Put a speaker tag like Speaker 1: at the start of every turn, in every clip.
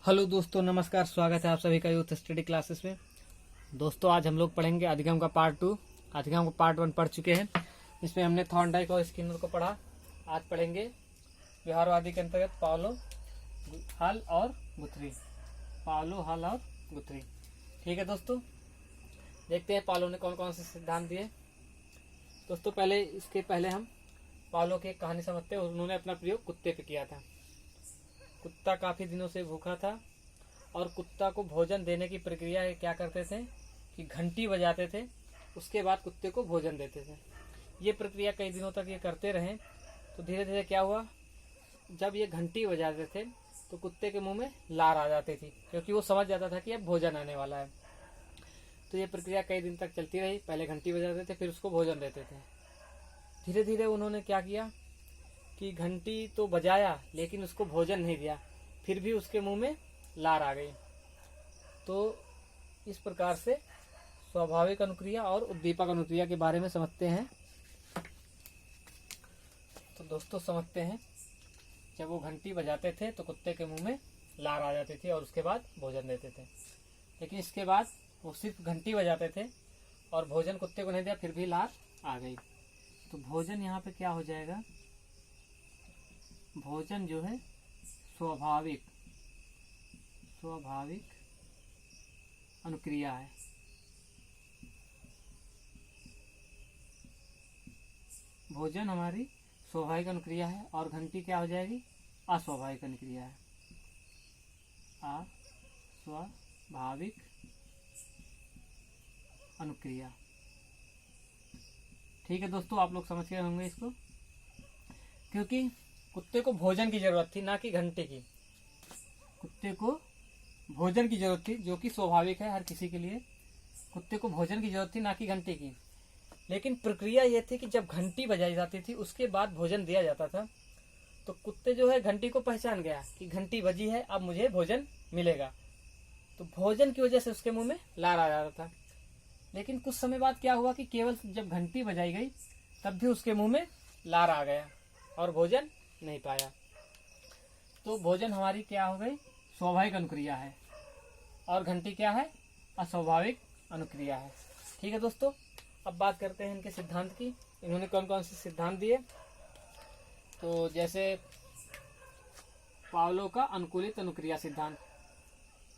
Speaker 1: Hello दोस्तों, नमस्कार। स्वागत है आप सभी का यूथ स्टडी क्लासेस में। दोस्तों, आज हम लोग पढ़ेंगे अधिगम का पार्ट 2। अधिगम का पार्ट 1 पढ़ चुके हैं। इसमें हमने थॉर्नडाइक और स्किनर को पढ़ा। आज पढ़ेंगे व्यवहारवादी के अंतर्गत पावलो, हल और गुथरी। पावलो, हल और गुथरी। ठीक है दोस्तों, देखते हैं पावलो ने कौन कौन से सिद्धांत दिए। दोस्तों, इसके पहले हम पावलो की एक कहानी समझते हैं। उन्होंने अपना प्रयोग कुत्ते पे किया था। कुत्ता काफ़ी दिनों से भूखा था और कुत्ता को भोजन देने की प्रक्रिया क्या करते थे कि घंटी बजाते थे, उसके बाद कुत्ते को भोजन देते थे। ये प्रक्रिया कई दिनों तक ये करते रहे। तो धीरे धीरे क्या हुआ, जब ये घंटी बजाते थे तो कुत्ते के मुंह में लार आ जाती थी, क्योंकि वो समझ जाता था कि अब भोजन आने वाला है। तो ये प्रक्रिया कई दिन तक चलती रही। पहले घंटी बजाते थे, फिर उसको भोजन देते थे। धीरे धीरे उन्होंने क्या किया कि घंटी तो बजाया लेकिन उसको भोजन नहीं दिया, फिर भी उसके मुंह में लार आ गई। तो इस प्रकार से स्वाभाविक अनुक्रिया और उद्दीपक अनुक्रिया के बारे में समझते हैं। तो दोस्तों, समझते हैं, जब वो घंटी बजाते थे तो कुत्ते के मुंह में लार आ जाती थी और उसके बाद भोजन देते थे। लेकिन इसके बाद वो सिर्फ घंटी बजाते थे और भोजन कुत्ते को नहीं दिया, फिर भी लार आ गई। तो भोजन यहाँ पे क्या हो जाएगा, भोजन जो है स्वाभाविक अनुक्रिया है। भोजन हमारी स्वाभाविक अनुक्रिया है और घंटी क्या हो जाएगी, अस्वाभाविक अनुक्रिया है। अस्वाभाविक अनुक्रिया। ठीक है दोस्तों, आप लोग समझ गए होंगे इसको, क्योंकि कुत्ते को भोजन की जरूरत थी, ना कि घंटे की। कुत्ते को भोजन की जरूरत थी, जो कि स्वाभाविक है हर किसी के लिए। कुत्ते को भोजन की जरूरत थी, ना कि घंटे की। लेकिन प्रक्रिया यह थी कि जब घंटी बजाई जाती थी उसके बाद भोजन दिया जाता था। तो कुत्ते जो है घंटी को पहचान गया कि घंटी बजी है, अब मुझे भोजन मिलेगा। तो भोजन की वजह से उसके मुंह में लार आ जाता था। लेकिन कुछ समय बाद क्या हुआ कि केवल जब घंटी बजाई गई तब भी उसके मुंह में लार आ गया और भोजन नहीं पाया। तो भोजन हमारी क्या हो गई, स्वाभाविक अनुक्रिया है, और घंटी क्या है, अस्वाभाविक अनुक्रिया है। ठीक है दोस्तों, अब बात करते हैं इनके सिद्धांत की। इन्होंने कौन कौन से सिद्धांत दिए। तो जैसे पावलो का अनुकूलित अनुक्रिया सिद्धांत।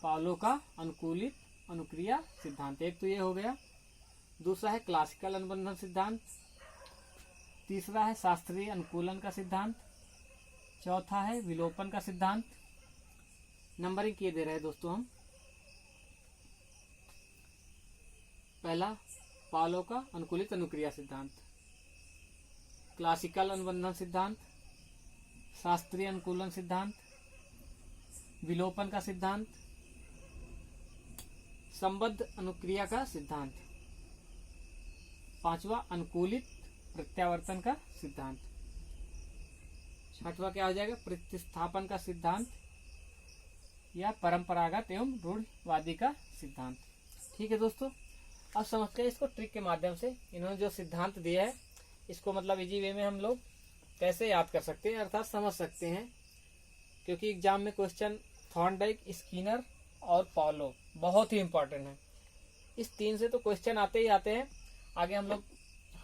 Speaker 1: पावलो का अनुकूलित अनुक्रिया सिद्धांत, एक तो ये हो गया। दूसरा है क्लासिकल अनुबंधन सिद्धांत। तीसरा है शास्त्रीय अनुकूलन का सिद्धांत। चौथा है विलोपन का सिद्धांत। नंबरिंग किए दे रहे हैं दोस्तों हम। पहला, पावलो का अनुकूलित अनुक्रिया सिद्धांत, क्लासिकल अनुबंधन सिद्धांत, शास्त्रीय अनुकूलन सिद्धांत, विलोपन का सिद्धांत, संबद्ध अनुक्रिया का सिद्धांत, पांचवा अनुकूलित प्रत्यावर्तन का सिद्धांत, छठवां क्या हो जाएगा, प्रतिस्थापन का सिद्धांत या परंपरागत एवं रूढ़िवादी का सिद्धांत। ठीक है दोस्तों, अब समझते हैं इसको ट्रिक के माध्यम से। इन्होंने जो सिद्धांत दिया है इसको मतलब इजी वे में हम लोग कैसे याद कर सकते हैं, अर्थात समझ सकते हैं। क्योंकि एग्जाम में क्वेश्चन थॉर्नडाइक, स्किनर और पावलो बहुत ही इंपॉर्टेंट है। इस तीन से तो क्वेश्चन आते ही आते हैं। आगे हम लोग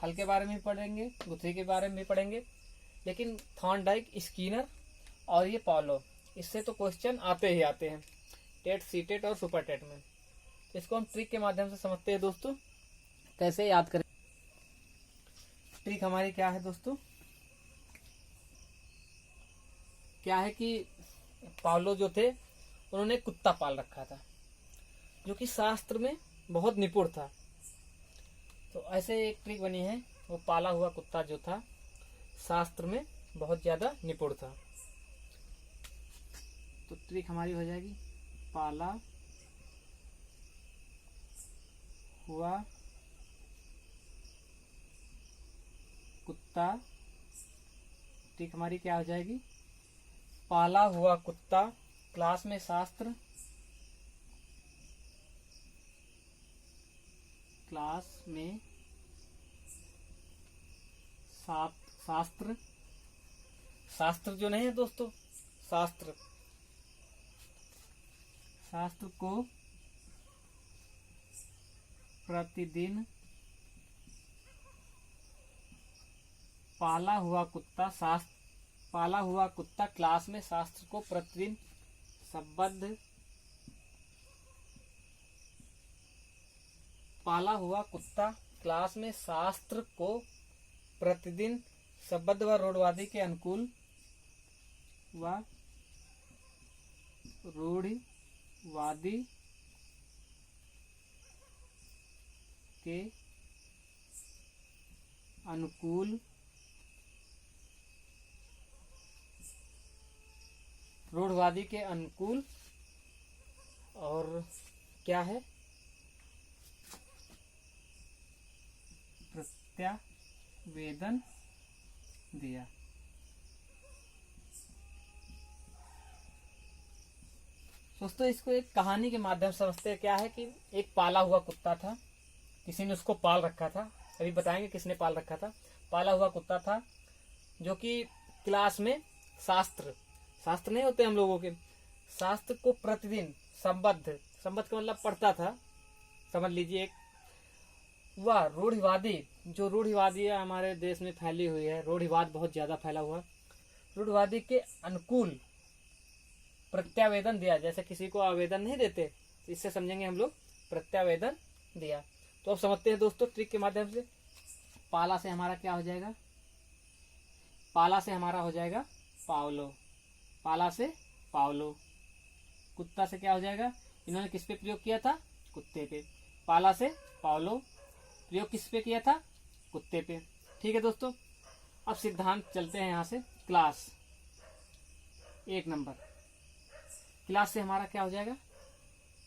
Speaker 1: हल के बारे में भी पढ़ेंगे, गुथरी के बारे में भी पढ़ेंगे, लेकिन थॉर्नडाइक, स्किनर और ये पावलो, इससे तो क्वेश्चन आते ही आते हैं टेट, सीटेट और सुपर टेट में। तो इसको हम ट्रिक के माध्यम से समझते हैं दोस्तों, कैसे याद करें। ट्रिक हमारी क्या है दोस्तों, क्या है कि पावलो जो थे उन्होंने कुत्ता पाल रखा था जो कि शास्त्र में बहुत निपुण था। तो ऐसे एक ट्रिक बनी है, वो पाला हुआ कुत्ता जो था शास्त्र में बहुत ज्यादा निपुण था। तो ट्रिक हमारी हो जाएगी, पाला हुआ कुत्ता। ट्रिक हमारी क्या हो जाएगी, पाला हुआ कुत्ता क्लास में शास्त्र, क्लास में शास्त्र, शास्त्र जो नहीं है दोस्तों, शास्त्र शास्त्र को प्रतिदिन पाला हुआ कुत्ता क्लास में शास्त्र को प्रतिदिन संबद्ध पाला हुआ कुत्ता क्लास में शास्त्र को प्रतिदिन संबद्ध व रूढ़िवादी के अनुकूल रूढ़िवादी के अनुकूल और क्या है, प्रत्यावेदन दिया। दोस्तों इसको एक कहानी के माध्यम से समझते हैं। क्या है कि एक पाला हुआ कुत्ता था, किसी ने उसको पाल रखा था, अभी बताएंगे किसने पाल रखा था। पाला हुआ कुत्ता था जो कि क्लास में शास्त्र नहीं होते हम लोगों के, शास्त्र को प्रतिदिन संबद्ध का मतलब पढ़ता था, समझ लीजिए। एक वह रूढ़िवादी, जो रूढ़िवादी है हमारे देश में फैली हुई है, रूढ़िवाद बहुत ज्यादा फैला हुआ, रूढ़िवादी के अनुकूल प्रत्यावेदन दिया। जैसे किसी को आवेदन नहीं देते, इससे समझेंगे हम लोग प्रत्यावेदन दिया। तो अब समझते हैं दोस्तों ट्रिक के माध्यम से। पाला से हमारा क्या हो जाएगा, पाला से हमारा हो जाएगा पावलो, पाला से पावलो। कुत्ता से क्या हो जाएगा, इन्होंने किस पे प्रयोग किया था, कुत्ते पे। पाला से पावलो, प्रयोग किस पे किया था, कुत्ते पे। ठीक है दोस्तों, अब सिद्धांत चलते हैं यहाँ से। क्लास 1 नंबर, क्लास से हमारा क्या हो जाएगा,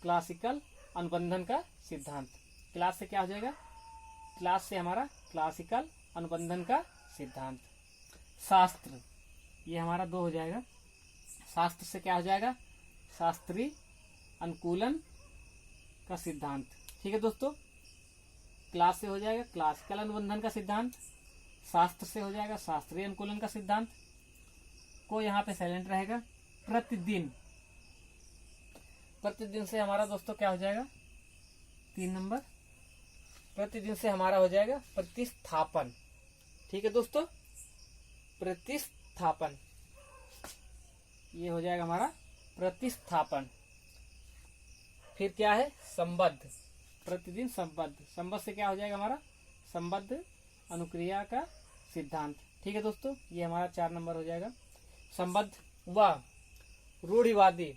Speaker 1: क्लासिकल अनुबंधन का सिद्धांत। क्लास से क्या हो जाएगा, क्लास से हमारा क्लासिकल अनुबंधन का सिद्धांत। शास्त्र, ये हमारा 2 हो जाएगा। शास्त्र से क्या हो जाएगा, शास्त्रीय अनुकूलन का सिद्धांत। ठीक है दोस्तों, क्लास से हो जाएगा क्लासिकल अनुबंधन का सिद्धांत, शास्त्र से हो जाएगा शास्त्रीय अनुकूलन का सिद्धांत। को यहाँ पे साइलेंट रहेगा। प्रतिदिन, प्रतिदिन से हमारा दोस्तों क्या हो जाएगा, 3 नंबर, प्रतिदिन से हमारा हो जाएगा प्रतिस्थापन। ठीक है दोस्तों, प्रतिस्थापन, ये हो जाएगा हमारा प्रतिस्थापन। फिर क्या है, संबद्ध, प्रतिदिन संबद्ध, संबद्ध से क्या हो जाएगा हमारा, संबद्ध अनुक्रिया का सिद्धांत। ठीक है दोस्तों, ये हमारा 4 नंबर हो जाएगा। संबद्ध व रूढ़िवादी,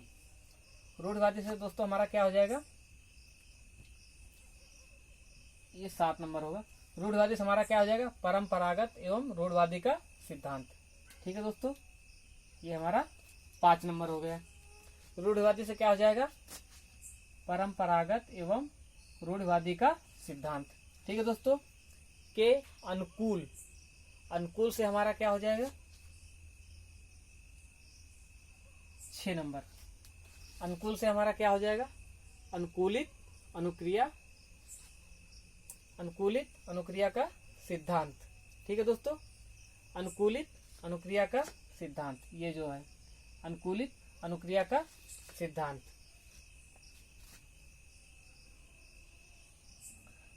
Speaker 1: रूढ़िवादी से दोस्तों हमारा क्या हो जाएगा, ये 7 नंबर होगा। रूढ़िवादी से हमारा क्या हो जाएगा, परंपरागत एवं रूढ़िवादी का सिद्धांत। ठीक है दोस्तों, ये हमारा 5 नंबर हो गया। रूढ़िवादी से क्या हो जाएगा, परंपरागत एवं रूढ़िवादी का सिद्धांत। ठीक है दोस्तों, के अनुकूल, अनुकूल से हमारा क्या हो जाएगा, 6 नंबर। अनुकूल से हमारा क्या हो जाएगा, अनुकूलित अनुक्रिया, अनुकूलित अनुक्रिया का सिद्धांत। ठीक है दोस्तों, अनुकूलित अनुक्रिया का सिद्धांत, ये जो है अनुकूलित अनुक्रिया का सिद्धांत।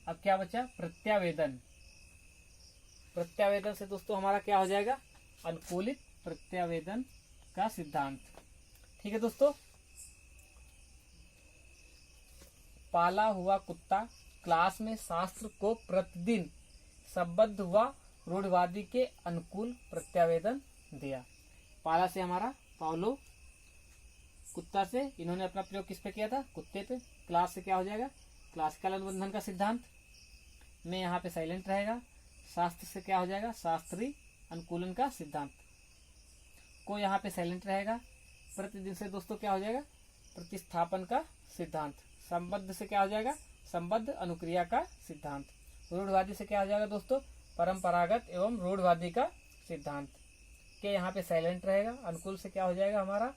Speaker 1: अब क्या बचा, प्रत्यावेदन। प्रत्यावेदन से दोस्तों हमारा क्या हो जाएगा, अनुकूलित प्रत्यावेदन का सिद्धांत। ठीक है दोस्तों, पाला हुआ कुत्ता क्लास में शास्त्र को प्रतिदिन संबद्ध व रूढ़िवादी के अनुकूल प्रत्यावेदन दिया। पाला से हमारा पावलो, कुत्ता से इन्होंने अपना प्रयोग किस पे किया था, कुत्ते पे। क्लास से क्या हो जाएगा, क्लासिकल अनुबंधन का सिद्धांत में यहाँ पे साइलेंट रहेगा। शास्त्र से क्या हो जाएगा, शास्त्रीय अनुकूलन का सिद्धांत। को यहाँ पे साइलेंट रहेगा। प्रतिदिन से दोस्तों क्या हो जाएगा, प्रतिस्थापन का सिद्धांत। संबद्ध से क्या हो जाएगा, संबद्ध अनुक्रिया का सिद्धांत। रूढ़िवादी से क्या हो जाएगा दोस्तों, परंपरागत एवं रूढ़िवादी का सिद्धांत। के यहाँ पे साइलेंट रहेगा। अनुकूल से क्या हो जाएगा हमारा,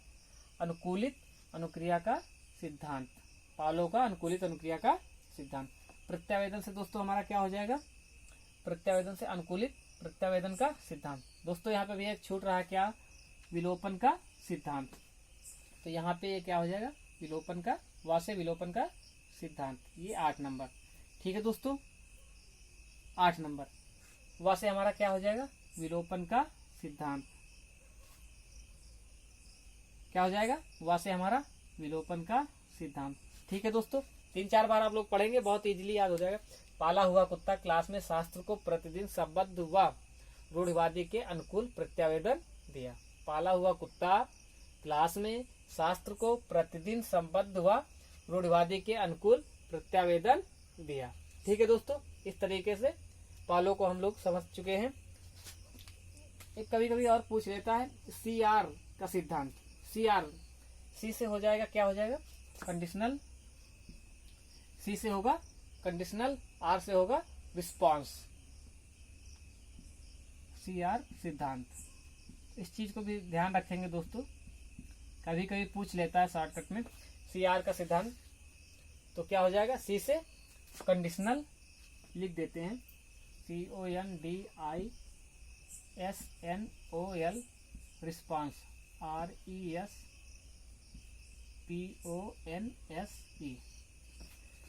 Speaker 1: अनुकूलित अनुक्रिया का सिद्धांत। पालो का अनुकूलित अनुक्रिया का सिद्धांत। प्रत्यावेदन से दोस्तों हमारा क्या हो जाएगा, प्रत्यावेदन से अनुकूलित प्रत्यावेदन का सिद्धांत। दोस्तों यहाँ पे भी एक छूट रहा है क्या, विलोपन का सिद्धांत। तो यहाँ पे ये क्या हो जाएगा, विलोपन का, वा से विलोपन का सिद्धांत, ये 8 नंबर। ठीक है दोस्तों, 8 नंबर वा से हमारा क्या हो जाएगा, विलोपन का सिद्धांत। क्या हो जाएगा, वा से हमारा विलोपन का सिद्धांत। ठीक है दोस्तों, 3-4 बार आप लोग पढ़ेंगे, बहुत इजीली याद हो जाएगा। पाला हुआ कुत्ता क्लास में शास्त्र को प्रतिदिन संबद्ध व रूढ़िवादी के अनुकूल प्रत्यावेदन दिया। पाला हुआ कुत्ता क्लास में शास्त्र को प्रतिदिन संबद्ध व रूढ़िवादी के अनुकूल प्रत्यावेदन दिया। ठीक है दोस्तों, इस तरीके से पालो को हम लोग समझ चुके हैं। एक कभी कभी और पूछ लेता है CR का सिद्धांत। CR, सी से हो जाएगा, क्या हो जाएगा, कंडीशनल। सी से होगा कंडीशनल, आर से होगा रिस्पॉन्स। CR सिद्धांत, इस चीज को भी ध्यान रखेंगे दोस्तों, कभी कभी पूछ लेता है शॉर्टकट में। CR का सिद्धांत तो क्या हो जाएगा, सी से कंडीशनल लिख देते हैं, CONDISNOL रिस्पॉन्स, RESPONSE।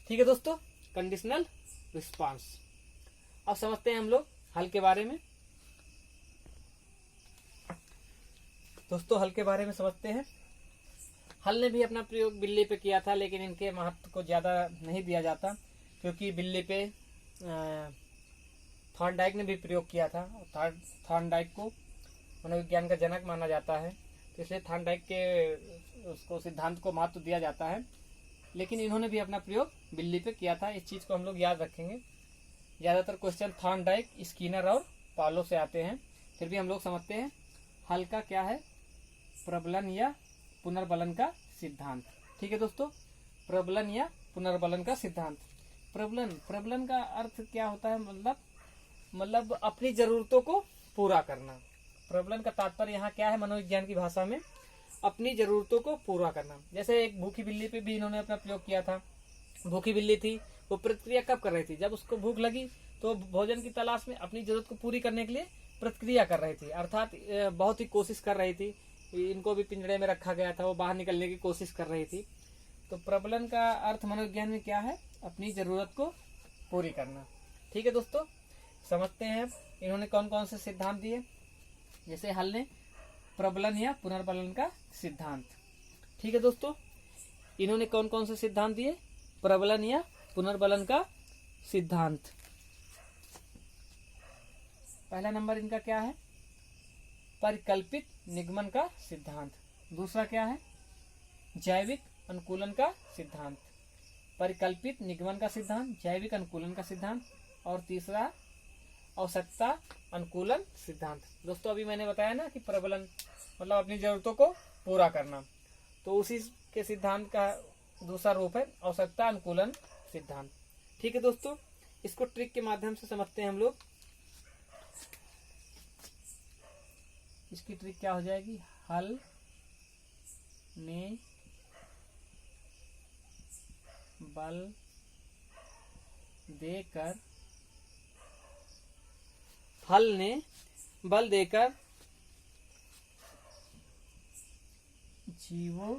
Speaker 1: ठीक है दोस्तों, कंडीशनल रिस्पॉन्स। अब समझते हैं हम लोग हल के बारे में। दोस्तों हल के बारे में समझते हैं। हल ने भी अपना प्रयोग बिल्ली पे किया था, लेकिन इनके महत्व को ज़्यादा नहीं दिया जाता, क्योंकि बिल्ली पे थॉर्नडाइक ने भी प्रयोग किया था। थॉर्नडाइक को मनोविज्ञान का जनक माना जाता है, तो इसलिए थॉर्नडाइक के उसको सिद्धांत को महत्व दिया जाता है, लेकिन इन्होंने भी अपना प्रयोग बिल्ली पे किया था। इस चीज़ को हम लोग याद रखेंगे। ज़्यादातर क्वेश्चन थॉर्नडाइक, स्किनर और पालो से आते हैं, फिर भी हम लोग समझते हैं हल का क्या है, प्रबलन या पुनर्बलन का सिद्धांत। ठीक है दोस्तों, प्रबलन या पुनर्बलन का सिद्धांत। प्रबलन का अर्थ क्या होता है, मतलब अपनी जरूरतों को पूरा करना। प्रबलन का तात्पर्य यहाँ क्या है, मनोविज्ञान की भाषा में अपनी जरूरतों को पूरा करना। जैसे एक भूखी बिल्ली पे भी इन्होंने अपना प्रयोग किया था। भूखी बिल्ली थी, वो प्रतिक्रिया कब कर रही थी, जब उसको भूख लगी तो भोजन की तलाश में अपनी जरूरत को पूरी करने के लिए प्रतिक्रिया कर रही थी, अर्थात बहुत ही कोशिश कर रही थी। इनको भी पिंजरे में रखा गया था, वो बाहर निकलने की कोशिश कर रही थी। तो प्रबलन का अर्थ मनोविज्ञान में क्या है, अपनी जरूरत को पूरी करना। ठीक है दोस्तों, समझते हैं इन्होंने कौन कौन से सिद्धांत दिए। जैसे हल ने प्रबलन या पुनर्बलन का सिद्धांत। ठीक है दोस्तों, इन्होंने कौन कौन से सिद्धांत दिए, प्रबलन या पुनर्बलन का सिद्धांत। पहला नंबर इनका क्या है, परिकल्पित निगमन का सिद्धांत। दूसरा क्या है, जैविक अनुकूलन का सिद्धांत। परिकल्पित निगमन का सिद्धांत, जैविक अनुकूलन का सिद्धांत, और तीसरा आवश्यकता अनुकूलन सिद्धांत। दोस्तों अभी मैंने बताया ना कि प्रबलन मतलब अपनी जरूरतों को पूरा करना, तो उसी के सिद्धांत का दूसरा रूप है आवश्यकता अनुकूलन सिद्धांत। ठीक है दोस्तों, इसको ट्रिक के माध्यम से समझते हैं हम लोग। इसकी ट्रिक क्या हो जाएगी, हल ने बल देकर, हल ने बल देकर जीवों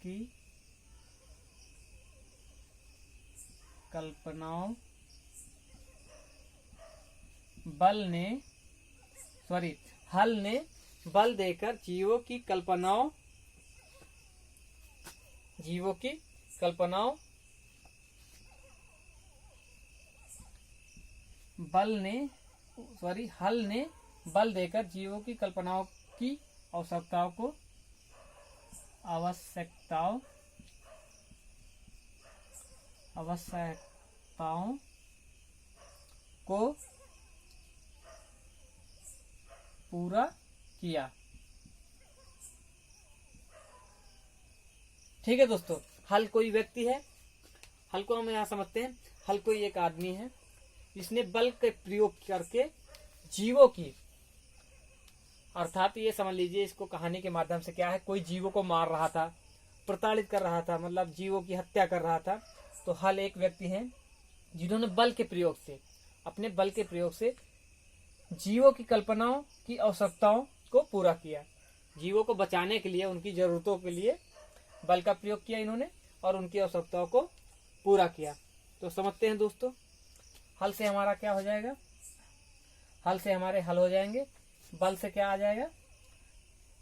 Speaker 1: की कल्पनाओं, हल ने बल देकर जीवों की कल्पनाओं, हल ने बल देकर जीवों की कल्पनाओं की आवश्यकताओं को पूरा किया। ठीक है दोस्तों, हल कोई व्यक्ति है, हल को हम यहाँ समझते हैं, हल कोई एक आदमी है जिसने बल के प्रयोग करके जीवों की, अर्थात ये समझ लीजिए इसको कहानी के माध्यम से क्या है, कोई जीवों को मार रहा था, प्रताड़ित कर रहा था, मतलब जीवों की हत्या कर रहा था। तो हल एक व्यक्ति है जिन्होंने बल के प्रयोग से, अपने बल के प्रयोग से जीवों की कल्पनाओं की आवश्यकताओं को पूरा किया। जीवों को बचाने के लिए, उनकी जरूरतों के लिए बल का प्रयोग किया इन्होंने और उनकी आवश्यकताओं को पूरा किया। तो समझते हैं दोस्तों, हल से हमारा क्या हो जाएगा, हल से हमारे हल हो जाएंगे, बल से क्या आ जाएगा,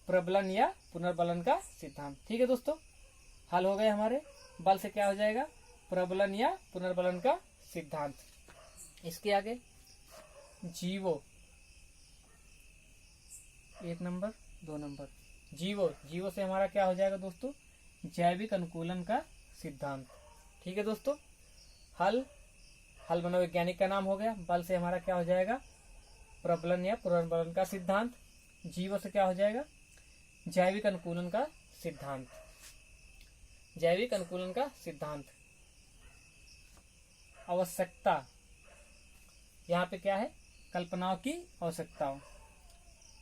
Speaker 1: प्रबलन या पुनर्बलन का सिद्धांत। ठीक है दोस्तों, हल हो गए हमारे, बल से क्या हो जाएगा, प्रबलन या पुनर्बलन का सिद्धांत। इसके आगे जीवो, 1 नंबर 2 नंबर, जीवो, जीवो से हमारा क्या हो जाएगा दोस्तों, जैविक अनुकूलन का सिद्धांत। ठीक है दोस्तों, हल, हल मनोवैज्ञानिक का नाम हो गया। बल से हमारा क्या हो जाएगा, प्रबलन या पुनर्बलन का सिद्धांत। जीवो से क्या हो जाएगा, जैविक अनुकूलन का सिद्धांत, जैविक अनुकूलन का सिद्धांत। आवश्यकता, यहाँ पे क्या है, कल्पनाओं की आवश्यकताओं,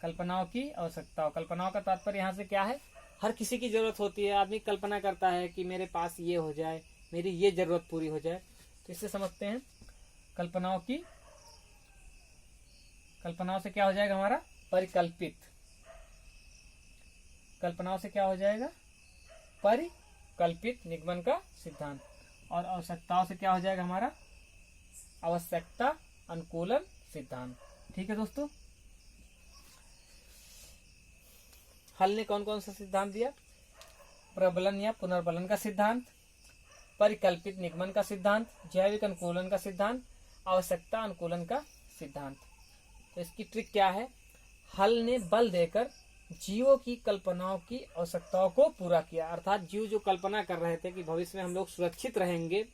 Speaker 1: कल्पनाओं की आवश्यकताओं। कल्पनाओं का तात्पर्य यहाँ से क्या है, हर किसी की जरूरत होती है, आदमी कल्पना करता है कि मेरे पास ये हो जाए, मेरी ये जरूरत पूरी हो जाए। तो इससे समझते हैं कल्पनाओं की, कल्पनाओं से क्या हो जाएगा हमारा, परिकल्पित, कल्पनाओं से क्या हो जाएगा, परिकल्पित निगमन का सिद्धांत। और आवश्यकताओं से क्या हो जाएगा हमारा, आवश्यकता अनुकूलन सिद्धांत। ठीक है दोस्तों, हल ने कौन कौन सा सिद्धांत दिया, प्रबलन या पुनर्बलन का सिद्धांत, परिकल्पित निगमन का सिद्धांत, जैविक अनुकूलन का सिद्धांत, आवश्यकता अनुकूलन का सिद्धांत। तो इसकी ट्रिक क्या है, हल ने बल देकर जीवों की कल्पनाओं की आवश्यकताओं को पूरा किया। अर्थात जीव जो कल्पना कर रहे थे कि भविष्य में हम लोग सुरक्षित रहेंगे,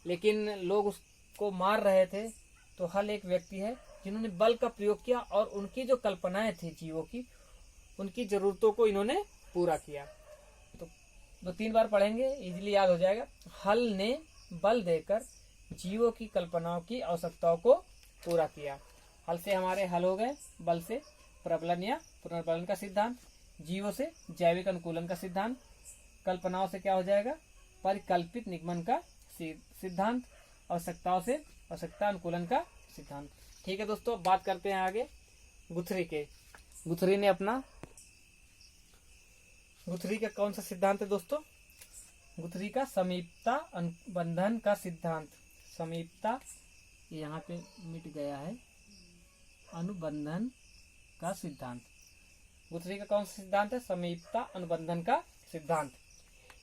Speaker 1: लेकिन लोग उसको मार रहे थे, तो हल एक व्यक्ति है जिन्होंने बल का प्रयोग किया और उनकी जो कल्पनाएं थी जीवों की, उनकी जरूरतों को इन्होंने पूरा किया। तो 2-3 बार पढ़ेंगे, इजीली याद हो जाएगा। हल ने बल देकर जीवों की कल्पनाओं की आवश्यकताओं को पूरा किया। हल से हमारे हल हो गए, बल से प्रबलन या पुनर्बलन का सिद्धांत, जीवों से जैविक अनुकूलन का सिद्धांत, कल्पनाओं से क्या हो जाएगा, परिकल्पित निगमन का सिद्धांत, आवश्यकताओं से आवश्यकता अनुकूलन का सिद्धांत। ठीक है दोस्तों, बात करते हैं आगे गुथरी के। गुथरी ने अपना, गुथरी का कौन सा सिद्धांत है दोस्तों, गुथरी का समीपता अनुबंधन का सिद्धांत। समीपता, यहाँ पे मिट गया है, अनुबंधन का सिद्धांत। गुथरी का कौन सा सिद्धांत है, समीपता अनुबंधन का सिद्धांत।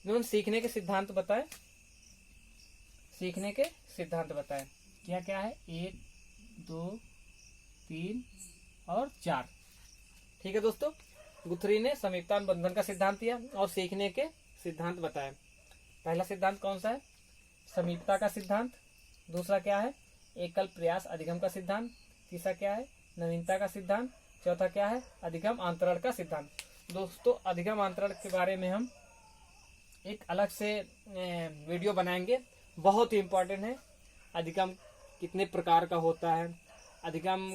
Speaker 1: इन्होंने सीखने के सिद्धांत बताए, सीखने के सिद्धांत बताए। क्या क्या है, 1, 2, 3 और 4। ठीक है दोस्तों, गुथरी ने समीपता अनुबंधन का सिद्धांत दिया और सीखने के सिद्धांत बताए। पहला सिद्धांत कौन सा है, समीपता का सिद्धांत। दूसरा क्या है, एकल प्रयास अधिगम का सिद्धांत। तीसरा क्या है, नवीनता का सिद्धांत। चौथा क्या है, अधिगम अंतरण का सिद्धांत। दोस्तों, अधिगम अंतरण के बारे में हम एक अलग से वीडियो बनाएंगे, बहुत ही इम्पोर्टेंट है। अधिगम कितने प्रकार का होता है, अधिगम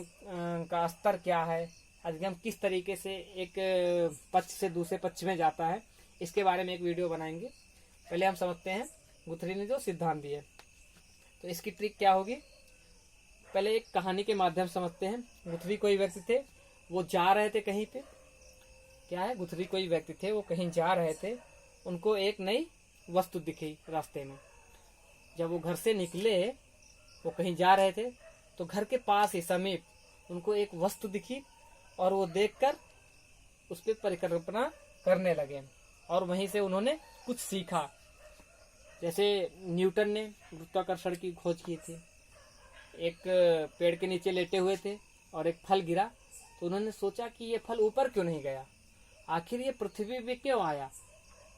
Speaker 1: का स्तर क्या है, अधिगम किस तरीके से एक पक्ष से दूसरे पक्ष में जाता है, इसके बारे में एक वीडियो बनाएंगे। पहले हम समझते हैं गुथरी ने जो सिद्धांत दिए। तो इसकी ट्रिक क्या होगी, पहले एक कहानी के माध्यम से समझते हैं। गुथरी कोई व्यक्ति थे, वो जा रहे थे कहीं पे, क्या है, गुथरी कोई व्यक्ति थे, वो कहीं जा रहे थे, उनको एक नई वस्तु दिखी रास्ते में। जब वो घर से निकले, वो कहीं जा रहे थे, तो घर के पास ही समीप उनको एक वस्तु दिखी और वो देखकर उस पर परिकल्पना करने लगे और वहीं से उन्होंने कुछ सीखा। जैसे न्यूटन ने गुरुत्वाकर्षण की खोज की थी, एक पेड़ के नीचे लेटे हुए थे और एक फल गिरा, तो उन्होंने सोचा कि ये फल ऊपर क्यों नहीं गया, आखिर ये पृथ्वी पे क्यों आया।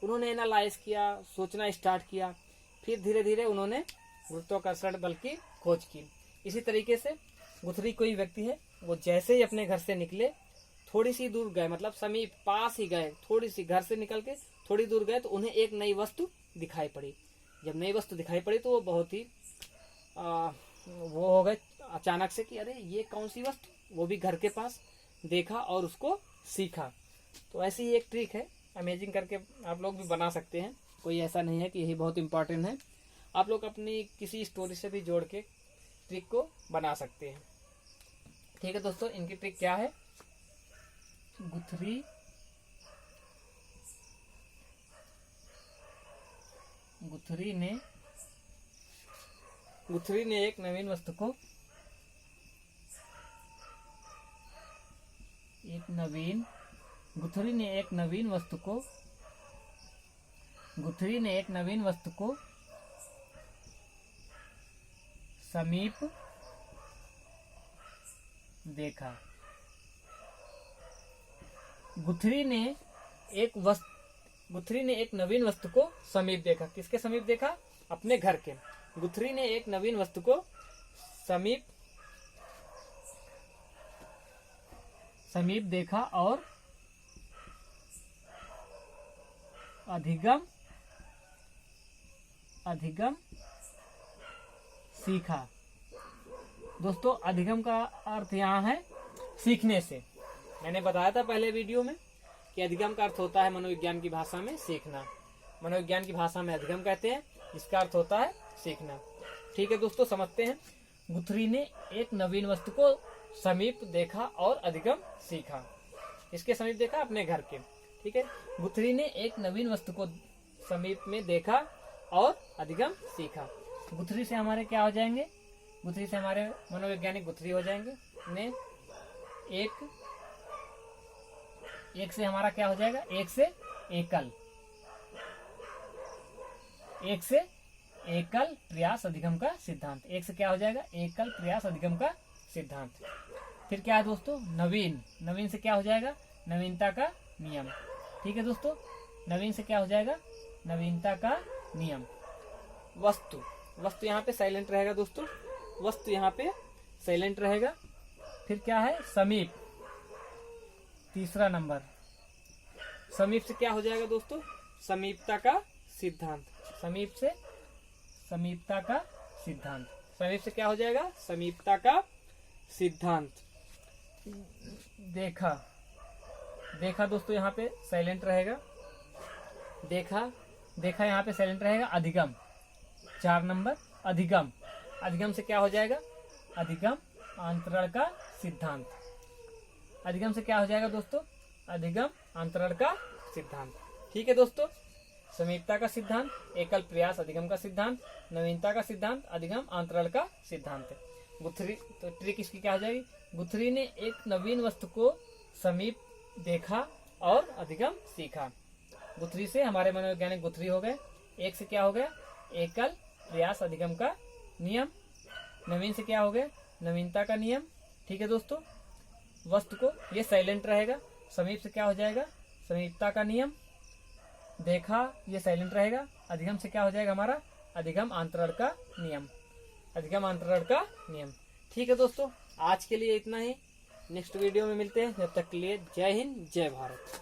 Speaker 1: उन्होंने एनालाइज किया, सोचना स्टार्ट किया, फिर धीरे धीरे उन्होंने गुरुत्वाकर्षण बल की खोज की। इसी तरीके से गुथरी कोई व्यक्ति है, वो जैसे ही अपने घर से निकले, थोड़ी सी दूर गए, मतलब समीप पास ही गए, थोड़ी सी घर से निकल के थोड़ी दूर गए, तो उन्हें एक नई वस्तु दिखाई पड़ी। जब नई वस्तु दिखाई पड़ी तो वो बहुत ही वो हो गए अचानक से कि अरे ये कौन सी वस्तु, वो भी घर के पास देखा और उसको सीखा। तो ऐसी ही एक ट्रिक है, अमेजिंग करके आप लोग भी बना सकते हैं, कोई ऐसा नहीं है कि यही बहुत इंपॉर्टेंट है। आप लोग अपनी किसी स्टोरी से भी जोड़ के ट्रिक को बना सकते हैं। ठीक है दोस्तों, इनकी ट्रिक क्या है, गुथरी गुथरी ने एक नवीन वस्तु को गुथरी ने एक नवीन वस्तु को समीप देखा। गुथरी ने एक नवीन वस्तु को समीप देखा। किसके समीप देखा? अपने घर के। गुथरी ने एक नवीन वस्तु को समीप देखा और अधिगम सीखा। दोस्तों, अधिगम का अर्थ यहाँ है सीखने से। मैंने बताया था पहले वीडियो में कि अधिगम का अर्थ होता है मनोविज्ञान की भाषा में सीखना। मनोविज्ञान की भाषा में अधिगम कहते हैं, इसका अर्थ होता है सीखना। ठीक है दोस्तों, समझते हैं। गुथरी ने एक नवीन वस्तु को समीप देखा और अधिगम सीखा। इसके समीप देखा? अपने घर के। ठीक है, गुथरी ने एक नवीन वस्तु को समीप में देखा और अधिगम सीखा। गुथरी से हमारे क्या हो जाएंगे? गुथरी से हमारे मनोवैज्ञानिक गुथरी हो जाएंगे। ने एक से हमारा क्या हो जाएगा? एक से एकल प्रयास अधिगम का सिद्धांत। एक से क्या हो जाएगा? एकल प्रयास अधिगम का सिद्धांत। फिर क्या है दोस्तों? नवीन से क्या हो जाएगा? नवीनता का नियम। ठीक है दोस्तों, नवीन से क्या हो जाएगा? नवीनता का नियम। वस्तु यहाँ पे साइलेंट रहेगा दोस्तों, वस्तु यहाँ पे साइलेंट रहेगा। फिर क्या है? समीप, तीसरा नंबर। समीप से क्या हो जाएगा दोस्तों? समीपता का सिद्धांत। समीप से क्या हो जाएगा? समीपता का सिद्धांत। देखा दोस्तों यहाँ पे साइलेंट रहेगा। देखा यहाँ पे साइलेंट रहेगा। अधिगम, 4 नंबर। अधिगम से क्या हो जाएगा? अधिगम अंतरण का सिद्धांत। अधिगम से क्या हो जाएगा दोस्तों? अधिगम अंतरण का सिद्धांत। ठीक है दोस्तों, समीपता का सिद्धांत, एकल प्रयास अधिगम का सिद्धांत, नवीनता का सिद्धांत, अधिगम अंतरण का सिद्धांत। गुथरी, तो ट्रिक इसकी क्या हो जाएगी? गुथरी ने एक नवीन वस्तु को समीप देखा और अधिगम सीखा। गुथरी से हमारे मनोवैज्ञानिक गुथरी हो गए। एक से क्या हो गया? एकल प्रयास अधिगम का नियम। नवीन से क्या हो गया? नवीनता का नियम। ठीक है दोस्तों, वस्तु को ये साइलेंट रहेगा। समीप से क्या हो जाएगा? समीपता का नियम। देखा, ये साइलेंट रहेगा। अधिगम से क्या हो जाएगा हमारा? अधिगम अंतरण का नियम। ठीक है दोस्तों, आज के लिए इतना ही। नेक्स्ट वीडियो में मिलते हैं। जब तक के लिए जय हिंद, जय भारत।